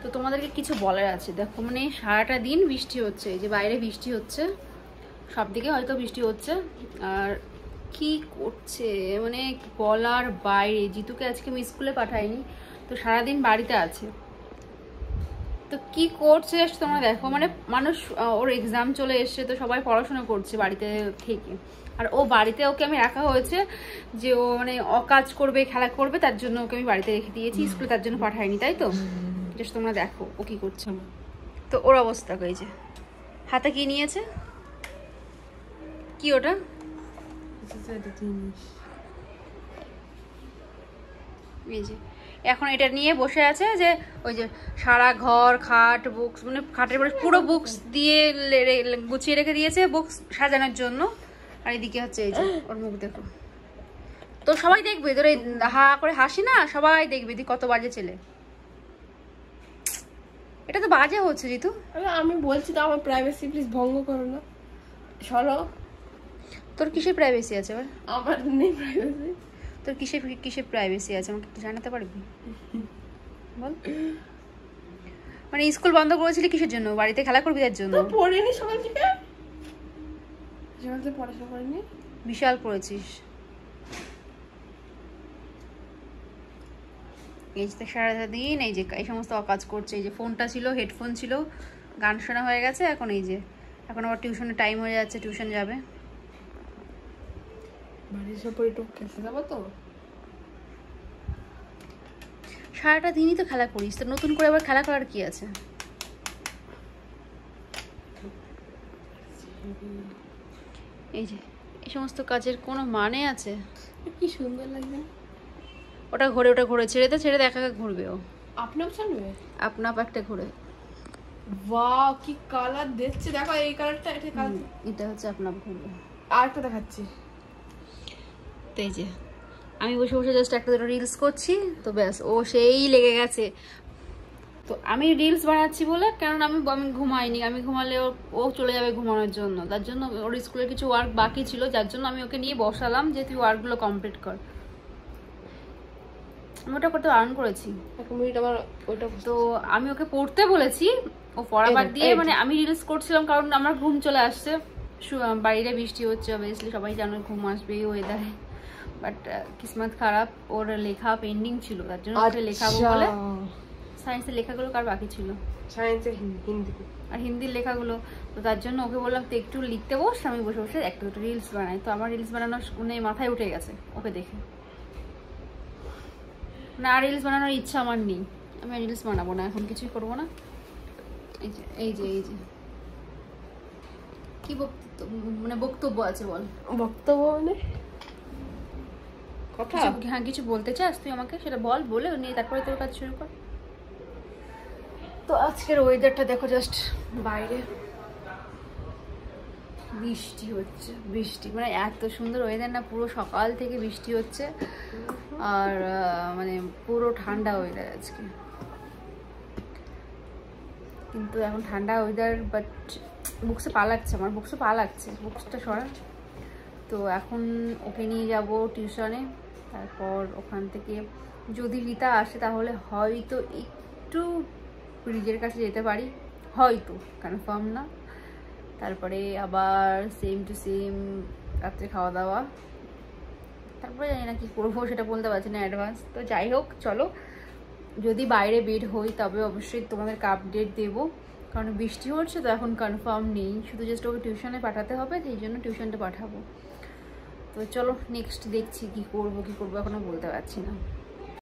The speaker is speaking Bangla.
তো তোমাদেরকে কিছু বলার আছে। দেখো মানে সারাটা দিন বৃষ্টি হচ্ছে, এই যে বাইরে বৃষ্টি হচ্ছে, সব দিকে হয়তো বৃষ্টি হচ্ছে। আর কি করছে মানে বলার বাইরে। জিতুকে আজকে আমি স্কুলে পাঠাইনি, তো সারাদিন বাড়িতে আছে। তো কি করছে তোমরা দেখো, মানে মানুষ ওর এক্সাম চলে এসছে, তো সবাই পড়াশোনা করছে বাড়িতে থেকে। আর ও বাড়িতে ওকে আমি রাখা হয়েছে যে ও মানে অকাজ করবে, খেলা করবে, তার জন্য ওকে আমি বাড়িতে রেখে দিয়েছি, স্কুলে তার জন্য পাঠাইনি, তাই তো? জাস্ট তোমরা দেখো ও কি করছে। তো ওর অবস্থা এই যে হাতে কি নিয়েছে, কি ওটা? এই যে এখন এটা নিয়ে বসে আছে, যে ওই যে সারা ঘর খাট বুকস, মানে খাটের পরে পুরো বুকস দিয়ে গুছিয়ে রেখে দিয়েছে বুকস সাজানোর জন্য। আর এদিকে হচ্ছে এই যে ওর মুখ দেখো, তো সবাই দেখবে তোর এই হা করে হাসি না, সবাই দেখবে তুই কত বাজে ছেলে। এটা তো বাজে হচ্ছে জিতু। আমি বলছি তো আমার প্রাইভেসি প্লিজ ভঙ্গ করো না, সরো। তোর কিসের প্রাইভেসি আছে? আমার নেই প্রাইভেসি। তোর কিসের প্রাইভেসি আছে আমাকে একটু জানাতে পারবি? বল। মানে স্কুল বন্ধ করেছিলি কিসের জন্য? বাড়িতে খেলা করবি তার জন্য? তো পড়িনি সকাল থেকে, সকাল থেকে পড়াশোনা করিনি। বিশাল পড়েছিস। এই যে সারাদিন এই যে এই সমস্ত কাজ করছে। এই যে ফোনটা ছিল, হেডফোন ছিল, গান শোনা হয়ে গেছে। এখন এই যে এখন আবার টিউশনের টাইম হয়ে যাচ্ছে, টিউশন যাবে। বাড়ির সব পরে একটু খেলতে যাবো তো। সারাটা দিনই তো খেলা করিস, তো নতুন করে আবার খেলা করার কি আছে? এই যে এই সমস্ত কাজের কোনো মানে আছে? কি সুন্দর লাগবে। ওটা ঘুরে ছেড়ে দে, একা একা ঘুরবে ও। আপনা ছাড়বে আপনা আপ একটা ঘুরে। ওয়াও কি কালার দেখছে, দেখো এই কালারটা, এটা হচ্ছে আপনা আপ ঘুরবে। আর একটা দেখাচ্ছি। তো এই যে আমি বসে বসে জাস্ট একটা দুটো রিলস করছি, তো ব্যাস ও সেই লেগে গেছে। তো আমি রিলস বানাচ্ছি বলে, কারণ আমি ঘুমাইনি, আমি ঘুমালে ও চলে যাবে ঘুমানোর জন্য, তার জন্য ওর স্কুলের কিছু ওয়ার্ক বাকি ছিল, যার জন্য আমি ওকে নিয়ে বসালাম যে তুই ওয়ার্কগুলো কমপ্লিট কর। আমি ওটা করতে বারণ করেছি। তো আমি ওকে পড়তে বলেছি, ও পড়া বাদ দিয়ে মানে আমি রিলস করছিলাম, কারণ আমার ঘুম চলে আসছে। বাইরে বৃষ্টি হচ্ছে, অবভিয়াসলি সবাই জানো ঘুম আসবে এই ওয়েদারে। বাট কিসমত খারাপ, ওর লেখা পেন্ডিং ছিল, তার জন্য ওকে লেখাবো বলে। সায়েন্সের লেখাগুলো কার বাকি ছিল? সায়েন্সের হিন্দি আর হিন্দির লেখাগুলো, তো তার জন্য ওকে বললাম তো একটু লিখতে বস, আমি বসে বসে একটা দুটো রিলস বানাই। তো আমার রিলস বানানোর মানে মাথায় উঠে গেছে ওকে দেখে। না রিলস বানানোর ইচ্ছা আমার নেই, আমি রিলস বানাবো না, এখন কিছুই করবো না। এই যে কি বক্তব্য আছে বল। বক্তব্য মানে কথা? হ্যাঁ কিছু বলতে চাস তুই আমাকে, সেটা বল, বলে নিয়ে তারপরে তোর কাজ শুরু কর। তো আজকের ওয়েদারটা দেখো, জাস্ট বাইরে বৃষ্টি হচ্ছে, মানে এত সুন্দর ওয়েদার না, পুরো সকাল থেকে বৃষ্টি হচ্ছে। আর মানে পুরো ঠান্ডা ওয়েদার আজকে, কিন্তু এখন ঠান্ডা ওয়েদার, বাট বুকসে পা লাগছে, আমার বুকসে পা লাগছে, বুকসটা সরা। তো এখন ওকে নিয়ে যাব টিউশনে, তারপর ওখান থেকে যদি রিতা আসে তাহলে হয়তো একটু ব্রিজের কাছে যেতে পারি, হয়তো, কনফার্ম না। তারপরে আবার সেম টু সেম রাত্রে খাওয়া দাওয়া, তারপরে জানি না কি করবো সেটা বলতে পারছি না অ্যাডভান্স। তো যাই হোক চলো, যদি বাইরে বের হই তবে অবশ্যই তোমাদেরকে আপডেট দেবো, কারণ বৃষ্টি হচ্ছে তো এখন কনফার্ম নেই, শুধু জাস্ট ওকে টিউশনে পাঠাতে হবে, সেই জন্য টিউশনটা পাঠাবো। তো চলো নেক্সট দেখছি কি করবো এখনো বলতে পারছি না।